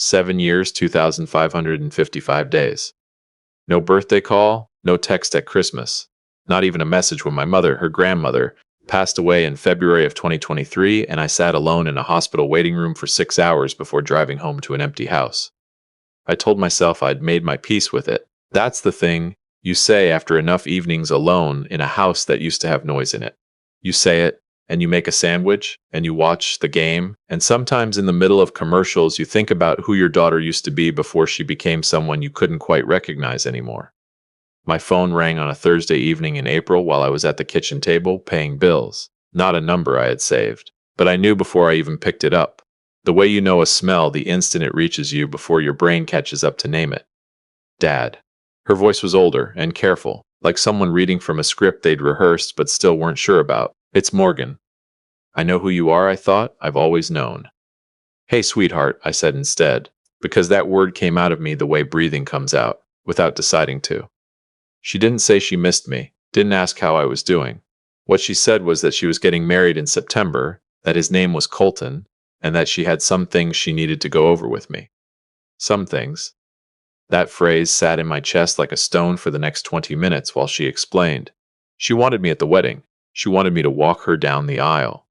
7 years, 2,555 days. No birthday call, no text at Christmas. Not even a message when my mother, her grandmother, passed away in February of 2023, and I sat alone in a hospital waiting room for 6 hours before driving home to an empty house. I told myself I'd made my peace with it. That's the thing you say after enough evenings alone in a house that used to have noise in it. You say it, and you make a sandwich, and you watch the game, and sometimes in the middle of commercials you think about who your daughter used to be before she became someone you couldn't quite recognize anymore. My phone rang on a Thursday evening in April while I was at the kitchen table paying bills. Not a number I had saved, but I knew before I even picked it up. The way you know a smell the instant it reaches you before your brain catches up to name it. Dad. Her voice was older and careful, like someone reading from a script they'd rehearsed but still weren't sure about. It's Morgan. I know who you are, I thought. I've always known. Hey, sweetheart, I said instead, because that word came out of me the way breathing comes out, without deciding to. She didn't say she missed me, didn't ask how I was doing. What she said was that she was getting married in September, that his name was Colton, and that she had some things she needed to go over with me. Some things. That phrase sat in my chest like a stone for the next 20 minutes while she explained. She wanted me at the wedding. She wanted me to walk her down the aisle.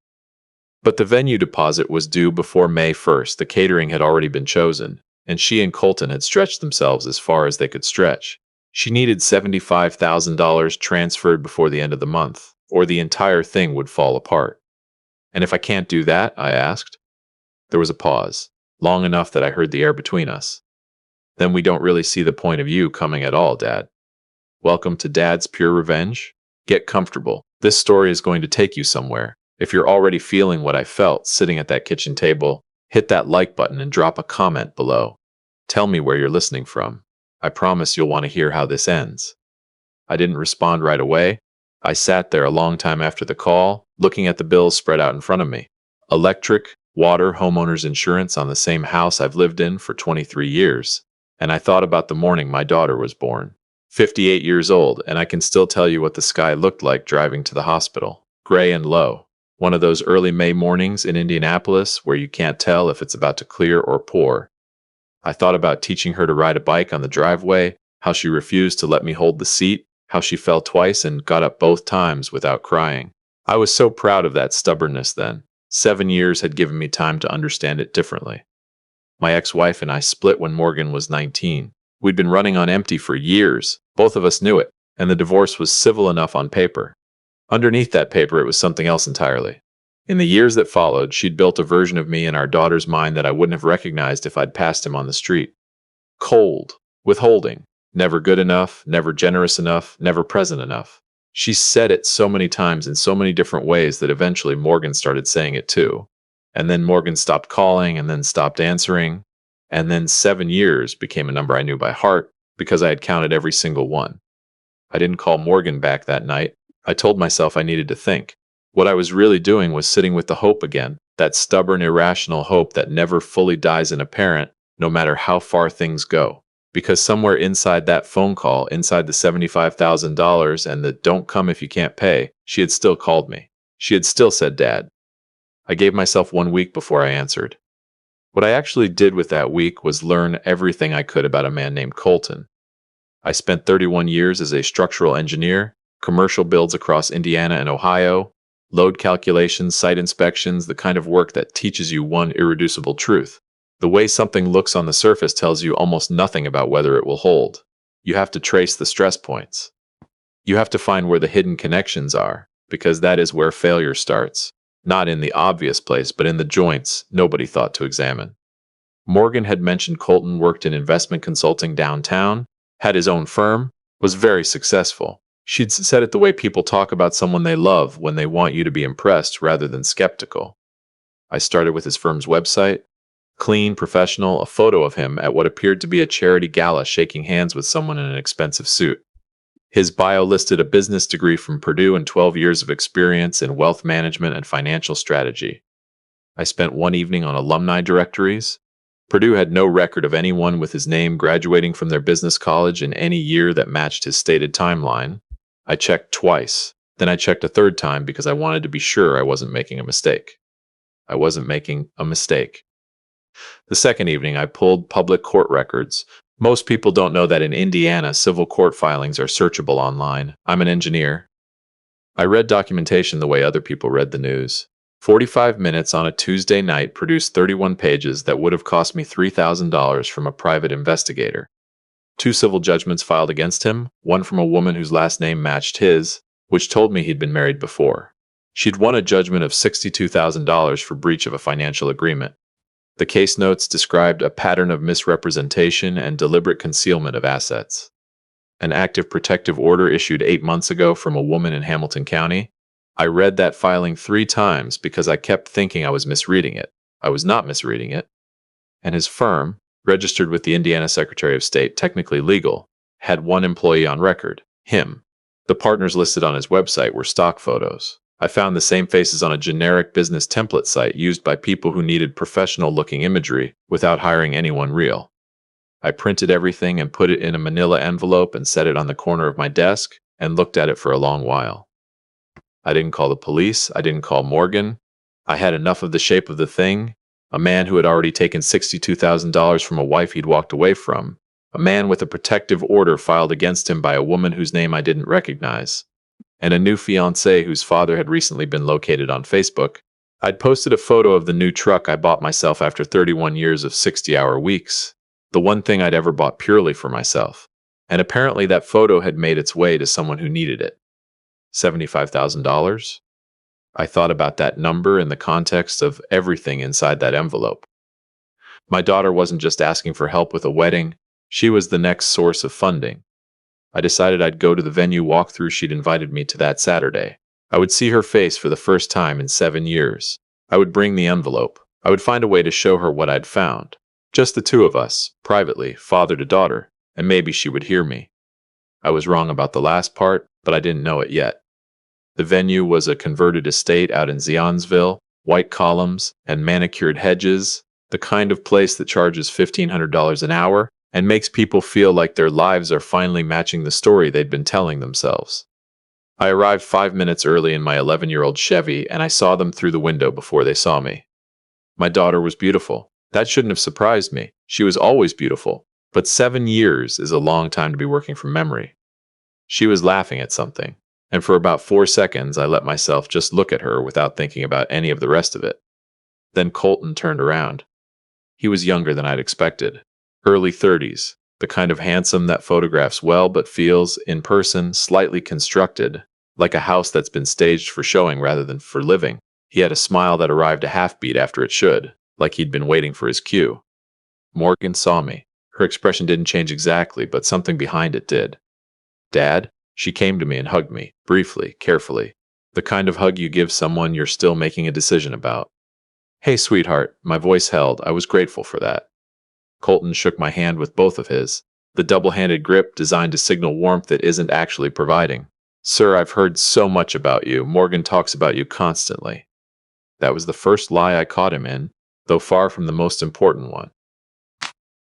But the venue deposit was due before May 1st. The catering had already been chosen, and she and Colton had stretched themselves as far as they could stretch. She needed $75,000 transferred before the end of the month, or the entire thing would fall apart. And if I can't do that, I asked. There was a pause, long enough that I heard the air between us. Then we don't really see the point of you coming at all, Dad. Welcome to Dad's Pure Revenge. Get comfortable. This story is going to take you somewhere. If you're already feeling what I felt sitting at that kitchen table, hit that like button and drop a comment below. Tell me where you're listening from. I promise you'll want to hear how this ends. I didn't respond right away. I sat there a long time after the call, looking at the bills spread out in front of me. Electric, water, homeowners insurance on the same house I've lived in for 23 years. And I thought about the morning my daughter was born. 58 years old, and I can still tell you what the sky looked like driving to the hospital. Gray and low. One of those early May mornings in Indianapolis where you can't tell if it's about to clear or pour. I thought about teaching her to ride a bike on the driveway, how she refused to let me hold the seat, how she fell twice and got up both times without crying. I was so proud of that stubbornness then. 7 years had given me time to understand it differently. My ex-wife and I split when Morgan was 19. We'd been running on empty for years. Both of us knew it, and the divorce was civil enough on paper. Underneath that paper, it was something else entirely. In the years that followed, she'd built a version of me in our daughter's mind that I wouldn't have recognized if I'd passed him on the street. Cold, withholding, never good enough, never generous enough, never present enough. She said it so many times in so many different ways that eventually Morgan started saying it too. And then Morgan stopped calling and then stopped answering. And then 7 years became a number I knew by heart because I had counted every single one. I didn't call Morgan back that night. I told myself I needed to think. What I was really doing was sitting with the hope again, that stubborn, irrational hope that never fully dies in a parent, no matter how far things go. Because somewhere inside that phone call, inside the $75,000 and the don't come if you can't pay, she had still called me. She had still said, Dad. I gave myself 1 week before I answered. What I actually did with that week was learn everything I could about a man named Colton. I spent 31 years as a structural engineer, commercial builds across Indiana and Ohio, load calculations, site inspections, the kind of work that teaches you one irreducible truth. The way something looks on the surface tells you almost nothing about whether it will hold. You have to trace the stress points. You have to find where the hidden connections are, because that is where failure starts. Not in the obvious place, but in the joints nobody thought to examine. Morgan had mentioned Colton worked in investment consulting downtown, had his own firm, was very successful. She'd said it the way people talk about someone they love when they want you to be impressed rather than skeptical. I started with his firm's website. Clean, professional, a photo of him at what appeared to be a charity gala shaking hands with someone in an expensive suit. His bio listed a business degree from Purdue and 12 years of experience in wealth management and financial strategy. I spent one evening on alumni directories. Purdue had no record of anyone with his name graduating from their business college in any year that matched his stated timeline. I checked twice. Then I checked a third time because I wanted to be sure I wasn't making a mistake. I wasn't making a mistake. The second evening, I pulled public court records. Most people don't know that in Indiana, civil court filings are searchable online. I'm an engineer. I read documentation the way other people read the news. 45 minutes on a Tuesday night produced 31 pages that would have cost me $3,000 from a private investigator. Two civil judgments filed against him, one from a woman whose last name matched his, which told me he'd been married before. She'd won a judgment of $62,000 for breach of a financial agreement. The case notes described a pattern of misrepresentation and deliberate concealment of assets. An active protective order issued 8 months ago from a woman in Hamilton County. I read that filing 3 times because I kept thinking I was misreading it. I was not misreading it. And his firm, registered with the Indiana Secretary of State, technically legal, had one employee on record, him. The partners listed on his website were stock photos. I found the same faces on a generic business template site used by people who needed professional-looking imagery without hiring anyone real. I printed everything and put it in a manila envelope and set it on the corner of my desk and looked at it for a long while. I didn't call the police. I didn't call Morgan. I had enough of the shape of the thing. A man who had already taken $62,000 from a wife he'd walked away from. A man with a protective order filed against him by a woman whose name I didn't recognize. And a new fiancé whose father had recently been located on Facebook. I'd posted a photo of the new truck I bought myself after 31 years of 60-hour weeks. The one thing I'd ever bought purely for myself. And apparently that photo had made its way to someone who needed it. $75,000? I thought about that number in the context of everything inside that envelope. My daughter wasn't just asking for help with a wedding, she was the next source of funding. I decided I'd go to the venue walkthrough she'd invited me to that Saturday. I would see her face for the first time in 7 years. I would bring the envelope. I would find a way to show her what I'd found. Just the two of us, privately, father to daughter, and maybe she would hear me. I was wrong about the last part, but I didn't know it yet. The venue was a converted estate out in Zionsville, white columns and manicured hedges, the kind of place that charges $1,500 an hour and makes people feel like their lives are finally matching the story they'd been telling themselves. I arrived 5 minutes early in my 11-year-old Chevy, and I saw them through the window before they saw me. My daughter was beautiful. That shouldn't have surprised me. She was always beautiful. But 7 years is a long time to be working from memory. She was laughing at something, and for about 4 seconds I let myself just look at her without thinking about any of the rest of it. Then Colton turned around. He was younger than I'd expected. Early 30s, the kind of handsome that photographs well but feels, in person, slightly constructed, like a house that's been staged for showing rather than for living. He had a smile that arrived a half-beat after it should, like he'd been waiting for his cue. Morgan saw me. Her expression didn't change exactly, but something behind it did. "Dad?" She came to me and hugged me, briefly, carefully. The kind of hug you give someone you're still making a decision about. "Hey, sweetheart." My voice held. I was grateful for that. Colton shook my hand with both of his, the double-handed grip designed to signal warmth it isn't actually providing. "Sir, I've heard so much about you. Morgan talks about you constantly." That was the first lie I caught him in, though far from the most important one.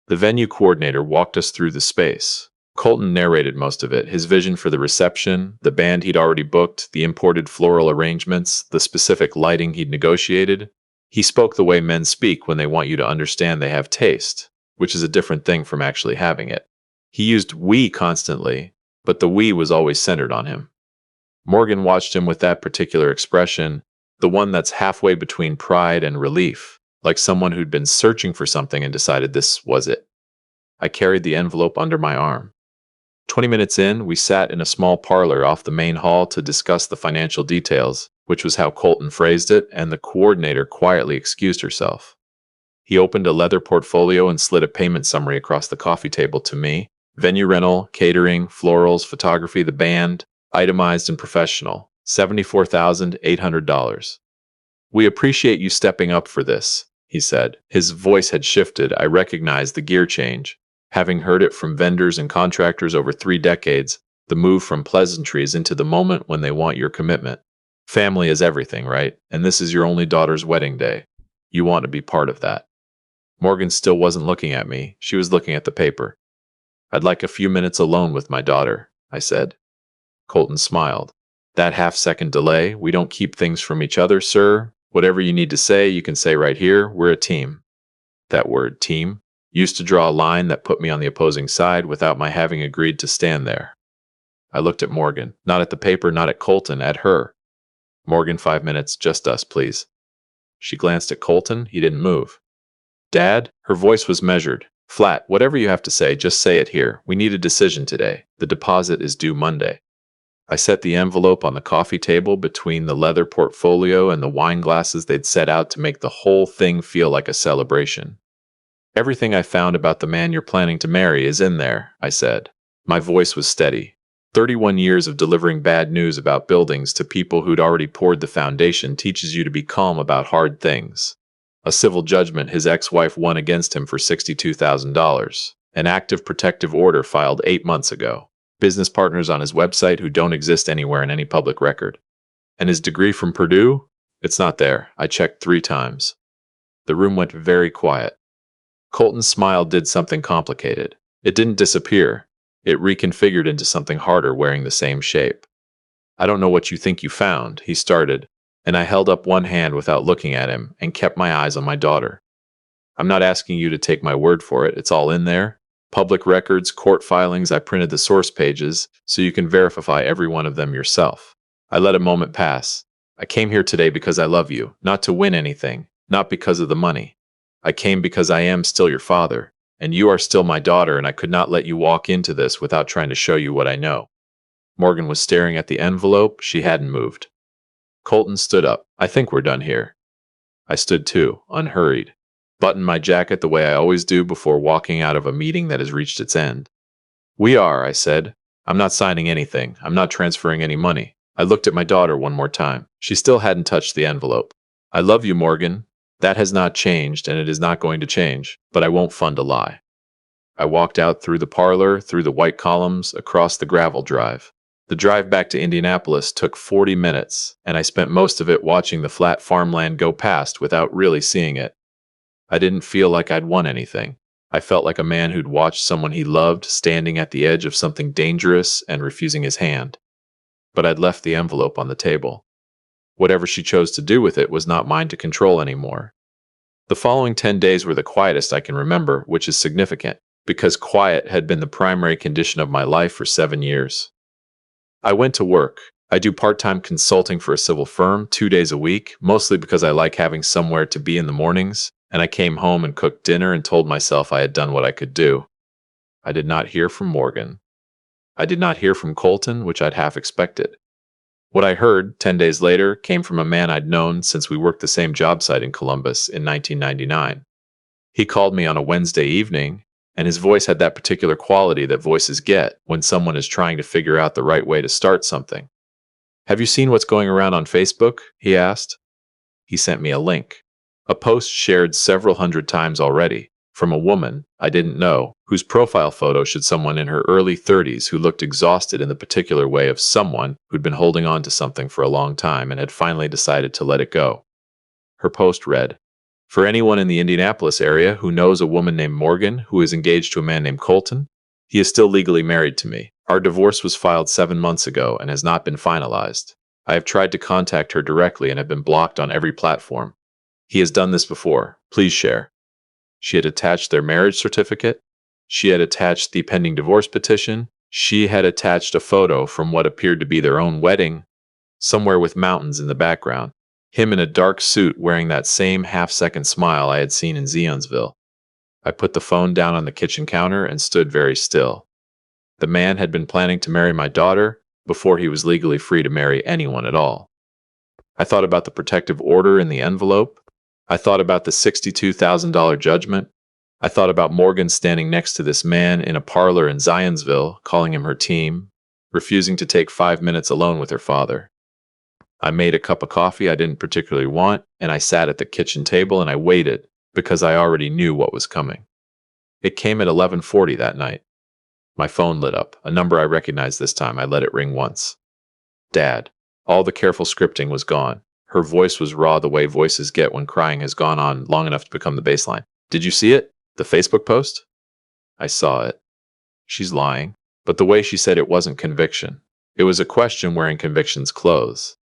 The venue coordinator walked us through the space. Colton narrated most of it, his vision for the reception, the band he'd already booked, the imported floral arrangements, the specific lighting he'd negotiated. He spoke the way men speak when they want you to understand they have taste, which is a different thing from actually having it. He used "we" constantly, but the "we" was always centered on him. Morgan watched him with that particular expression, the one that's halfway between pride and relief, like someone who'd been searching for something and decided this was it. I carried the envelope under my arm. 20 minutes in, we sat in a small parlor off the main hall to discuss the financial details, which was how Colton phrased it, and the coordinator quietly excused herself. He opened a leather portfolio and slid a payment summary across the coffee table to me. Venue rental, catering, florals, photography, the band, itemized and professional, $74,800. "We appreciate you stepping up for this," he said. His voice had shifted. I recognized the gear change. Having heard it from vendors and contractors over 3 decades, the move from pleasantries into the moment when they want your commitment. Family is everything, right? And this is your only daughter's wedding day. You want to be part of that. Morgan still wasn't looking at me. She was looking at the paper. "I'd like a few minutes alone with my daughter," I said. Colton smiled. "That half-second delay, we don't keep things from each other, sir. Whatever you need to say, you can say right here. We're a team." That word, team, used to draw a line that put me on the opposing side without my having agreed to stand there. I looked at Morgan, not at the paper, not at Colton, at her. Morgan, 5 minutes, just us, please. She glanced at Colton. He didn't move. Dad? Her voice was measured. Flat. Whatever you have to say, just say it here. We need a decision today. The deposit is due Monday. I set the envelope on the coffee table between the leather portfolio and the wine glasses they'd set out to make the whole thing feel like a celebration. Everything I found about the man you're planning to marry is in there, I said. My voice was steady. 31 years of delivering bad news about buildings to people who'd already poured the foundation teaches you to be calm about hard things. A civil judgment his ex-wife won against him for $62,000. An active protective order filed 8 months ago. Business partners on his website who don't exist anywhere in any public record. And his degree from Purdue? It's not there. I checked 3 times. The room went very quiet. Colton's smile did something complicated. It didn't disappear. It reconfigured into something harder, wearing the same shape. I don't know what you think you found, he started, and I held up one hand without looking at him and kept my eyes on my daughter. I'm not asking you to take my word for it. It's all in there. Public records, court filings, I printed the source pages so you can verify every one of them yourself. I let a moment pass. I came here today because I love you, not to win anything, not because of the money. I came because I am still your father, and you are still my daughter, and I could not let you walk into this without trying to show you what I know. Morgan was staring at the envelope. She hadn't moved. Colton stood up. I think we're done here. I stood too, unhurried. Buttoned my jacket the way I always do before walking out of a meeting that has reached its end. We are, I said. I'm not signing anything. I'm not transferring any money. I looked at my daughter one more time. She still hadn't touched the envelope. I love you, Morgan. That has not changed, and it is not going to change, but I won't fund a lie. I walked out through the parlor, through the white columns, across the gravel drive. The drive back to Indianapolis took 40 minutes, and I spent most of it watching the flat farmland go past without really seeing it. I didn't feel like I'd won anything. I felt like a man who'd watched someone he loved standing at the edge of something dangerous and refusing his hand. But I'd left the envelope on the table. Whatever she chose to do with it was not mine to control anymore. The following 10 days were the quietest I can remember, which is significant, because quiet had been the primary condition of my life for 7 years. I went to work. I do part-time consulting for a civil firm 2 days a week, mostly because I like having somewhere to be in the mornings, and I came home and cooked dinner and told myself I had done what I could do. I did not hear from Morgan. I did not hear from Colton, which I'd half expected. What I heard, 10 days later, came from a man I'd known since we worked the same job site in Columbus in 1999. He called me on a Wednesday evening, and his voice had that particular quality that voices get when someone is trying to figure out the right way to start something. Have you seen what's going around on Facebook? He asked. He sent me a link. A post shared several hundred times already, from a woman I didn't know, whose profile photo showed someone in her early 30s who looked exhausted in the particular way of someone who'd been holding on to something for a long time and had finally decided to let it go. Her post read, "For anyone in the Indianapolis area who knows a woman named Morgan who is engaged to a man named Colton, he is still legally married to me. Our divorce was filed 7 months ago and has not been finalized. I have tried to contact her directly and have been blocked on every platform. He has done this before. Please share." She had attached their marriage certificate. She had attached the pending divorce petition. She had attached a photo from what appeared to be their own wedding, somewhere with mountains in the background. Him in a dark suit wearing that same half-second smile I had seen in Zionsville. I put the phone down on the kitchen counter and stood very still. The man had been planning to marry my daughter before he was legally free to marry anyone at all. I thought about the protective order in the envelope. I thought about the $62,000 judgment. I thought about Morgan standing next to this man in a parlor in Zionsville, calling him her team, refusing to take 5 minutes alone with her father. I made a cup of coffee I didn't particularly want, and I sat at the kitchen table and I waited, because I already knew what was coming. It came at 11:40 that night. My phone lit up, a number I recognized this time. I let it ring once. Dad. All the careful scripting was gone. Her voice was raw the way voices get when crying has gone on long enough to become the baseline. Did you see it? The Facebook post? I saw it. She's lying. But the way she said it wasn't conviction. It was a question wearing conviction's clothes.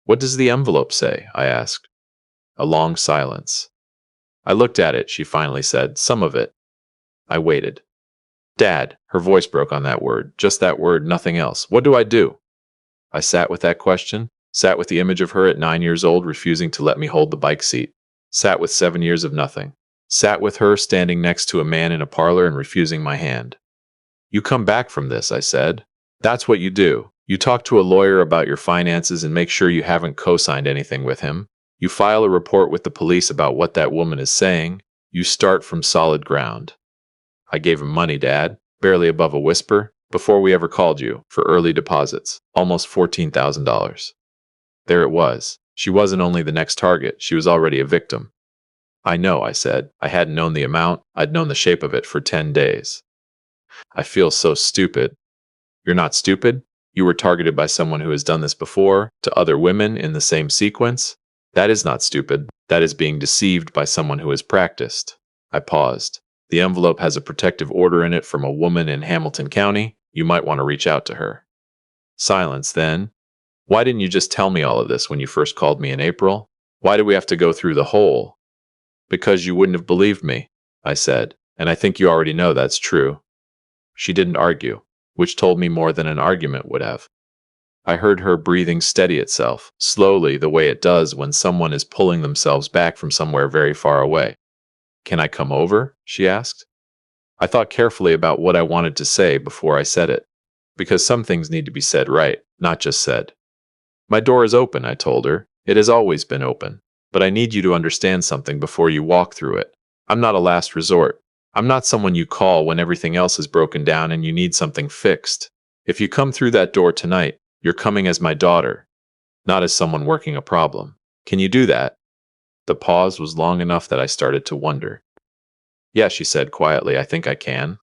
What does the envelope say? I asked. A long silence. I looked at it, she finally said. Some of it. I waited. Dad, her voice broke on that word. Just that word, nothing else. What do I do? I sat with that question, sat with the image of her at 9 years old refusing to let me hold the bike seat, sat with 7 years of nothing, sat with her standing next to a man in a parlor and refusing my hand. You come back from this, I said. That's what you do. You talk to a lawyer about your finances and make sure you haven't co-signed anything with him. You file a report with the police about what that woman is saying. You start from solid ground. I gave him money, Dad, barely above a whisper, before we ever called you, for early deposits, almost $14,000. There it was. She wasn't only the next target, she was already a victim. I know, I said. I hadn't known the amount, I'd known the shape of it for 10 days. I feel so stupid. You're not stupid? You were targeted by someone who has done this before, to other women in the same sequence? That is not stupid. That is being deceived by someone who has practiced. I paused. The envelope has a protective order in it from a woman in Hamilton County. You might want to reach out to her. Silence, then. Why didn't you just tell me all of this when you first called me in April? Why do we have to go through the whole? Because you wouldn't have believed me, I said, and I think you already know that's true. She didn't argue, which told me more than an argument would have. I heard her breathing steady itself, slowly the way it does when someone is pulling themselves back from somewhere very far away. Can I come over? She asked. I thought carefully about what I wanted to say before I said it, because some things need to be said right, not just said. My door is open, I told her. It has always been open. But I need you to understand something before you walk through it. I'm not a last resort. I'm not someone you call when everything else is broken down and you need something fixed. If you come through that door tonight, you're coming as my daughter, not as someone working a problem. Can you do that? The pause was long enough that I started to wonder. Yeah, she said quietly, I think I can.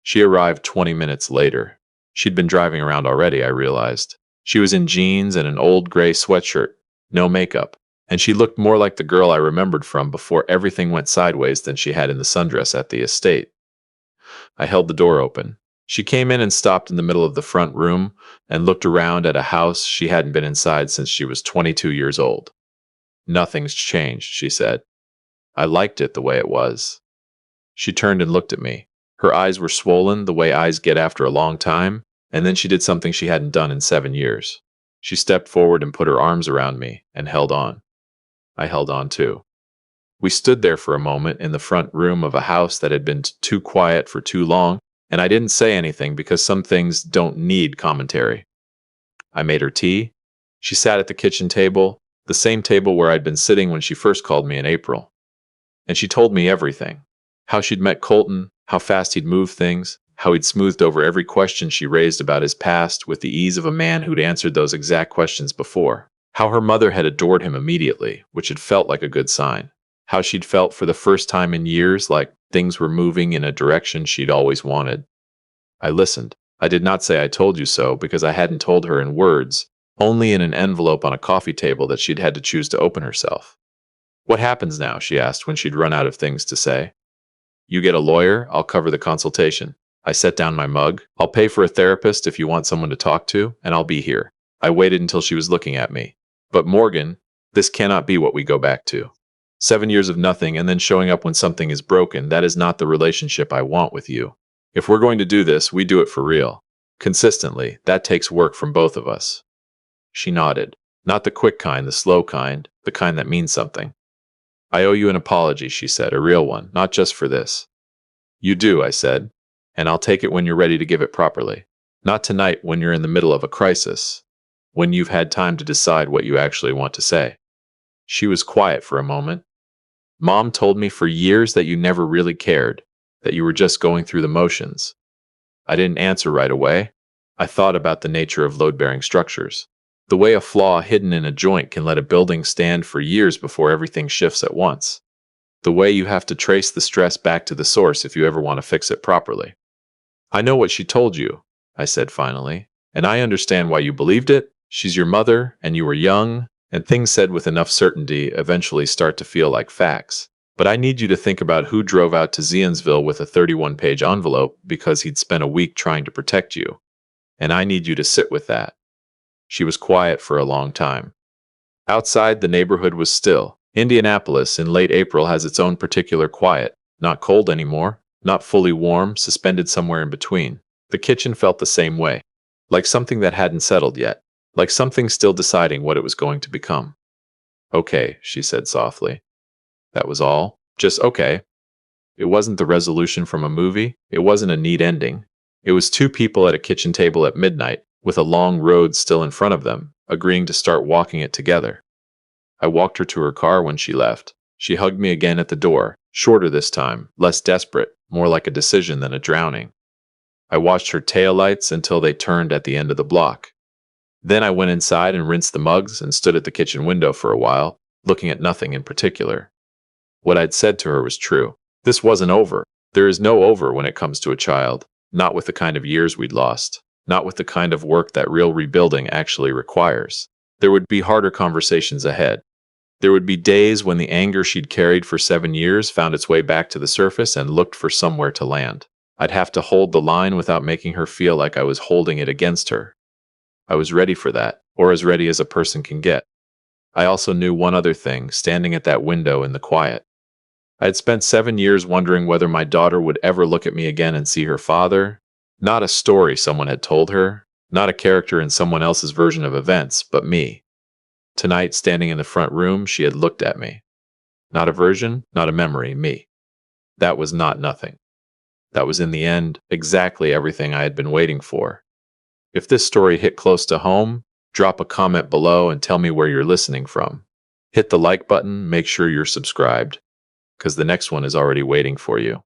She arrived 20 minutes later. She'd been driving around already, I realized. She was in jeans and an old gray sweatshirt, no makeup, and she looked more like the girl I remembered from before everything went sideways than she had in the sundress at the estate. I held the door open. She came in and stopped in the middle of the front room and looked around at a house she hadn't been inside since she was 22 years old. Nothing's changed, she said. I liked it the way it was. She turned and looked at me. Her eyes were swollen the way eyes get after a long time, and then she did something she hadn't done in 7 years. She stepped forward and put her arms around me and held on. I held on too. We stood there for a moment in the front room of a house that had been too quiet for too long, and I didn't say anything because some things don't need commentary. I made her tea. She sat at the kitchen table, the same table where I'd been sitting when she first called me in April. And she told me everything. How she'd met Colton, how fast he'd moved things, how he'd smoothed over every question she raised about his past with the ease of a man who'd answered those exact questions before. How her mother had adored him immediately, which had felt like a good sign. How she'd felt for the first time in years like things were moving in a direction she'd always wanted. I listened. I did not say I told you so because I hadn't told her in words, only in an envelope on a coffee table that she'd had to choose to open herself. What happens now? She asked when she'd run out of things to say. You get a lawyer, I'll cover the consultation. I set down my mug. I'll pay for a therapist if you want someone to talk to, and I'll be here. I waited until she was looking at me. But Morgan, this cannot be what we go back to. 7 years of nothing and then showing up when something is broken, that is not the relationship I want with you. If we're going to do this, we do it for real. Consistently, that takes work from both of us. She nodded. Not the quick kind, the slow kind, the kind that means something. I owe you an apology, she said, a real one, not just for this. You do, I said, and I'll take it when you're ready to give it properly. Not tonight when you're in the middle of a crisis, when you've had time to decide what you actually want to say. She was quiet for a moment. Mom told me for years that you never really cared, that you were just going through the motions. I didn't answer right away. I thought about the nature of load-bearing structures. The way a flaw hidden in a joint can let a building stand for years before everything shifts at once. The way you have to trace the stress back to the source if you ever want to fix it properly. I know what she told you, I said finally, and I understand why you believed it. She's your mother, and you were young, and things said with enough certainty eventually start to feel like facts. But I need you to think about who drove out to Zionsville with a 31-page envelope because he'd spent a week trying to protect you. And I need you to sit with that. She was quiet for a long time. Outside, the neighborhood was still. Indianapolis in late April has its own particular quiet, not cold anymore, not fully warm, suspended somewhere in between. The kitchen felt the same way, like something that hadn't settled yet, like something still deciding what it was going to become. Okay, she said softly. That was all. Just okay. It wasn't the resolution from a movie. It wasn't a neat ending. It was two people at a kitchen table at midnight, with a long road still in front of them, agreeing to start walking it together. I walked her to her car when she left. She hugged me again at the door, shorter this time, less desperate, more like a decision than a drowning. I watched her taillights until they turned at the end of the block. Then I went inside and rinsed the mugs and stood at the kitchen window for a while, looking at nothing in particular. What I'd said to her was true. This wasn't over. There is no over when it comes to a child, not with the kind of years we'd lost, not with the kind of work that real rebuilding actually requires. There would be harder conversations ahead. There would be days when the anger she'd carried for 7 years found its way back to the surface and looked for somewhere to land. I'd have to hold the line without making her feel like I was holding it against her. I was ready for that, or as ready as a person can get. I also knew one other thing, standing at that window in the quiet. I had spent 7 years wondering whether my daughter would ever look at me again and see her father. Not a story someone had told her, not a character in someone else's version of events, but me. Tonight, standing in the front room, she had looked at me. Not a version, not a memory, me. That was not nothing. That was in the end exactly everything I had been waiting for. If this story hit close to home, drop a comment below and tell me where you're listening from. Hit the like button, make sure you're subscribed, because the next one is already waiting for you.